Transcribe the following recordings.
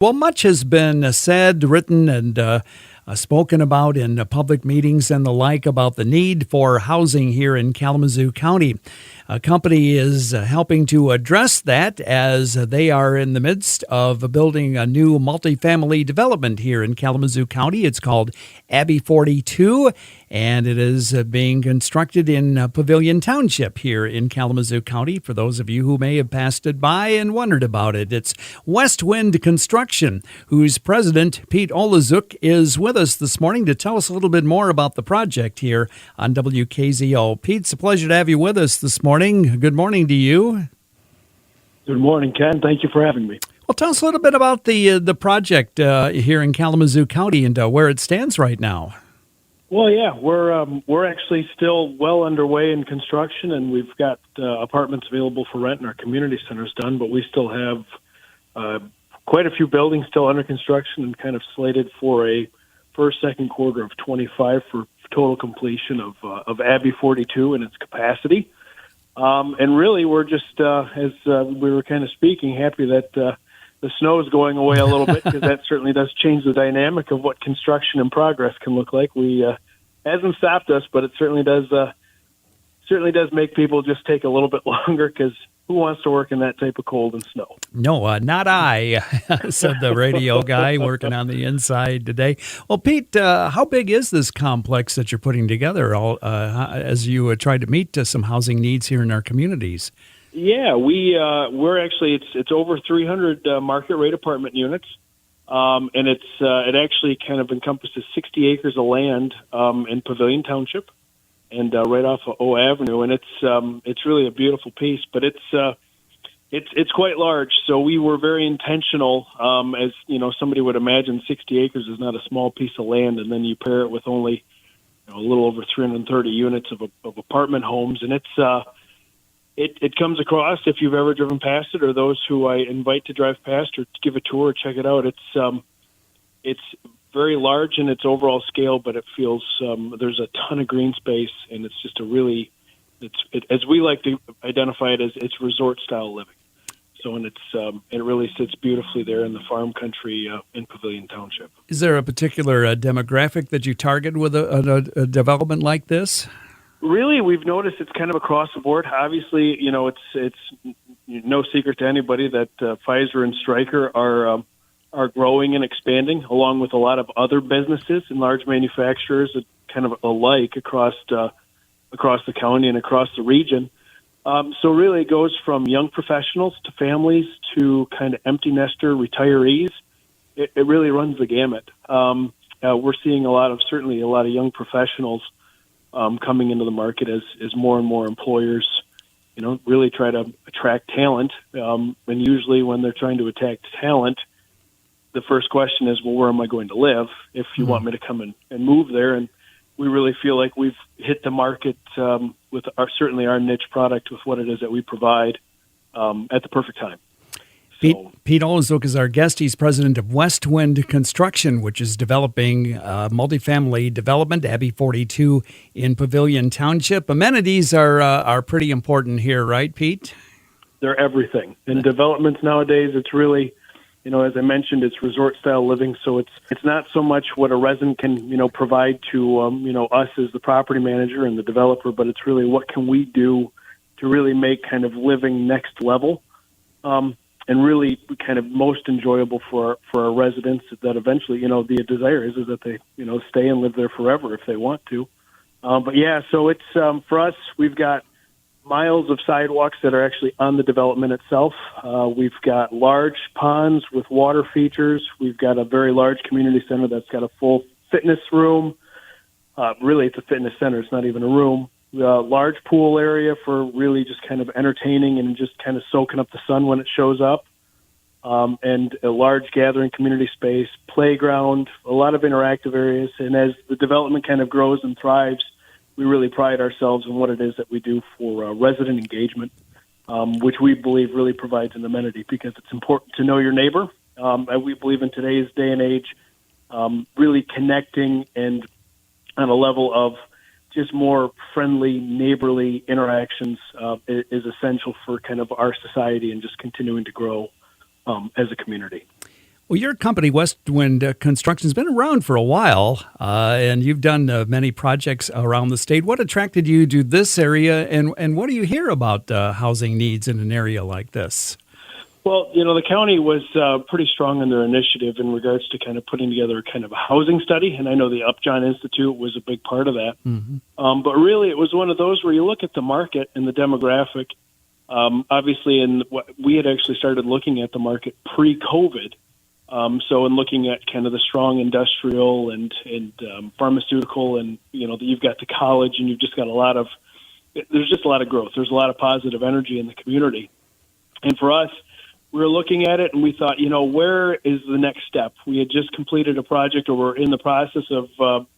Well, much has been said, written, and spoken about in public meetings and the like about the need for housing here in Kalamazoo County. A company is helping to address that as they are in the midst of building a new multifamily development here in Kalamazoo County. It's called Abbey42, and it is being constructed in Pavilion Township here in Kalamazoo County. For those of you who may have passed it by and wondered about it, it's Westwind Construction, whose president, Pete Oleszczuk, is with us this morning to tell us a little bit more about the project here on WKZO. Pete, it's a pleasure to have you with us this morning. Good morning to you. Good morning, Ken. Thank you for having me. Well, tell us a little bit about the project here in Kalamazoo County and where it stands right now. Well, yeah, we're actually still well underway in construction, and we've got apartments available for rent, and our community center's done. But we still have quite a few buildings still under construction and kind of slated for a second quarter of 25 for total completion of Abbey42 and its capacity. And really, we're just, as we were kind of speaking, happy that the snow is going away a little bit, because that certainly does change the dynamic of what construction in progress can look like. Hasn't stopped us, but it certainly does make people just take a little bit longer, because who wants to work in that type of cold and snow? No, not I, said the radio guy working on the inside today. Well, Pete, how big is this complex that you're putting together as you try to meet some housing needs here in our communities? Yeah, we're actually, it's over 300 market rate apartment units, and it actually kind of encompasses 60 acres of land in Pavilion Township, and right off of O Avenue, and it's really a beautiful piece, but it's quite large. So we were very intentional, as you know, somebody would imagine 60 acres is not a small piece of land, and then you pair it with only a little over 330 units of apartment homes, and it comes across, if you've ever driven past it, or those who I invite to drive past or to give a tour or check it out, it's very large in its overall scale, but it feels there's a ton of green space, and it's just as we like to identify it, as it's resort style living. So, and it really sits beautifully there in the farm country in Pavilion Township. Is there a particular demographic that you target with a development like this? Really, we've noticed it's kind of across the board. Obviously, it's no secret to anybody that Pfizer and Stryker are growing and expanding, along with a lot of other businesses and large manufacturers that kind of alike across the county and across the region. So really, it goes from young professionals to families to kind of empty nester retirees. It really runs the gamut. We're seeing certainly a lot of young professionals coming into the market as more and more employers, really try to attract talent. And usually when they're trying to attract talent, the first question is, well, where am I going to live if you want me to come and move there? And we really feel like we've hit the market with certainly our niche product with what it is that we provide at the perfect time. Pete Oleszczuk is our guest. He's president of Westwind Construction, which is developing multifamily development, Abbey42 in Pavilion Township. Amenities are pretty important here, right, Pete? They're everything. In developments nowadays, it's really, as I mentioned, it's resort-style living, so it's not so much what a resident can, provide to, us as the property manager and the developer, but it's really what can we do to really make kind of living next level. And really kind of most enjoyable for our residents, that eventually, the desire is that they, stay and live there forever if they want to. But yeah, so it's, for us, we've got miles of sidewalks that are actually on the development itself. We've got large ponds with water features. We've got a very large community center that's got a full fitness room. Really, it's a fitness center. It's not even a room. Large pool area for really just kind of entertaining and just kind of soaking up the sun when it shows up, and a large gathering community space, playground, a lot of interactive areas. And as the development kind of grows and thrives, we really pride ourselves in what it is that we do for resident engagement, which we believe really provides an amenity, because it's important to know your neighbor. And we believe in today's day and age, really connecting and on a level of just more friendly, neighborly interactions is essential for kind of our society and just continuing to grow as a community. Well, your company, Westwind Construction, has been around for a while, and you've done many projects around the state. What attracted you to this area, and what do you hear about housing needs in an area like this? Well, the county was pretty strong in their initiative in regards to kind of putting together kind of a housing study, and I know the Upjohn Institute was a big part of that. Mm-hmm. But really, it was one of those where you look at the market and the demographic. Obviously, we had actually started looking at the market pre-COVID. So in looking at kind of the strong industrial and pharmaceutical, and you've got the college, and you've just got there's just a lot of growth. There's a lot of positive energy in the community, and for us, we were looking at it and we thought, where is the next step? We had just completed a project, or we're in the process of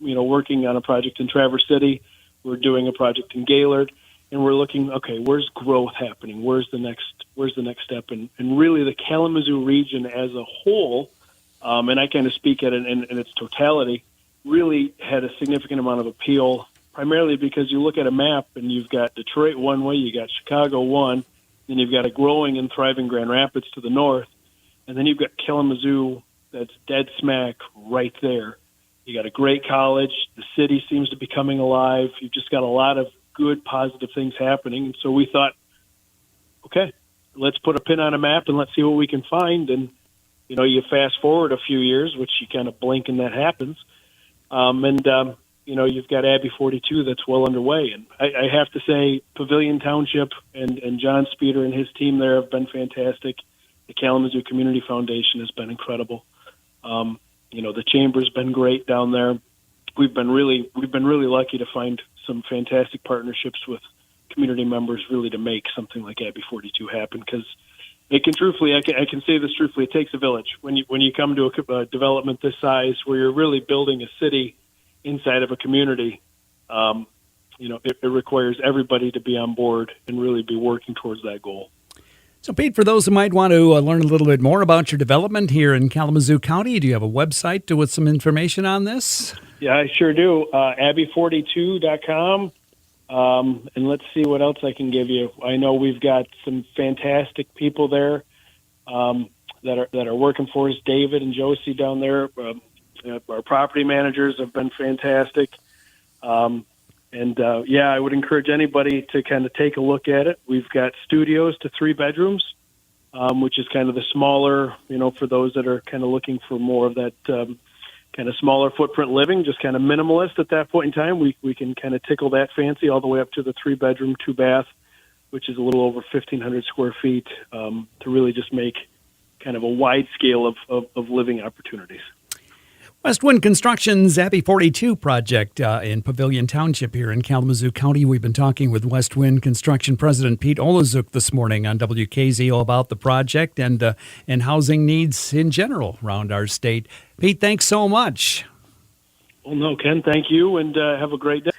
working on a project in Traverse City. We're doing a project in Gaylord, and we're looking, okay, where's growth happening? Where's the next step? And really the Kalamazoo region as a whole, and I kind of speak at it in its totality, really had a significant amount of appeal, primarily because you look at a map and you've got Detroit one way, you got Chicago one, then you've got a growing and thriving Grand Rapids to the north, and then you've got Kalamazoo that's dead smack right there. You got a great college. The city seems to be coming alive. You've just got a lot of good, positive things happening. And so we thought, okay, let's put a pin on a map and let's see what we can find. And, you fast forward a few years, which you kind of blink and that happens. You've got Abbey42 that's well underway. And I have to say Pavilion Township and John Speeder and his team there have been fantastic. The Kalamazoo Community Foundation has been incredible. The chamber's been great down there. We've been really lucky to find some fantastic partnerships with community members really to make something like Abbey42 happen, because it can truthfully, I can say this truthfully, it takes a village. When you come to a development this size where you're really building a city inside of a community, it requires everybody to be on board and really be working towards that goal. So, Pete, for those who might want to learn a little bit more about your development here in Kalamazoo County, do you have a website with some information on this? Yeah, I sure do. Abbey42.com. And let's see what else I can give you. I know we've got some fantastic people there that are working for us. David and Josie down there. Our property managers have been fantastic. I would encourage anybody to kind of take a look at it. We've got studios to 3 bedrooms, which is kind of the smaller, for those that are kind of looking for more of that kind of smaller footprint living, just kind of minimalist at that point in time. We can kind of tickle that fancy all the way up to the 3-bedroom, 2-bath, which is a little over 1,500 square feet, to really just make kind of a wide scale of living opportunities. Westwind Construction's Abbey42 project in Pavilion Township here in Kalamazoo County. We've been talking with Westwind Construction President Pete Oleszczuk this morning on WKZO about the project and housing needs in general around our state. Pete, thanks so much. Well, no, Ken, thank you, and have a great day.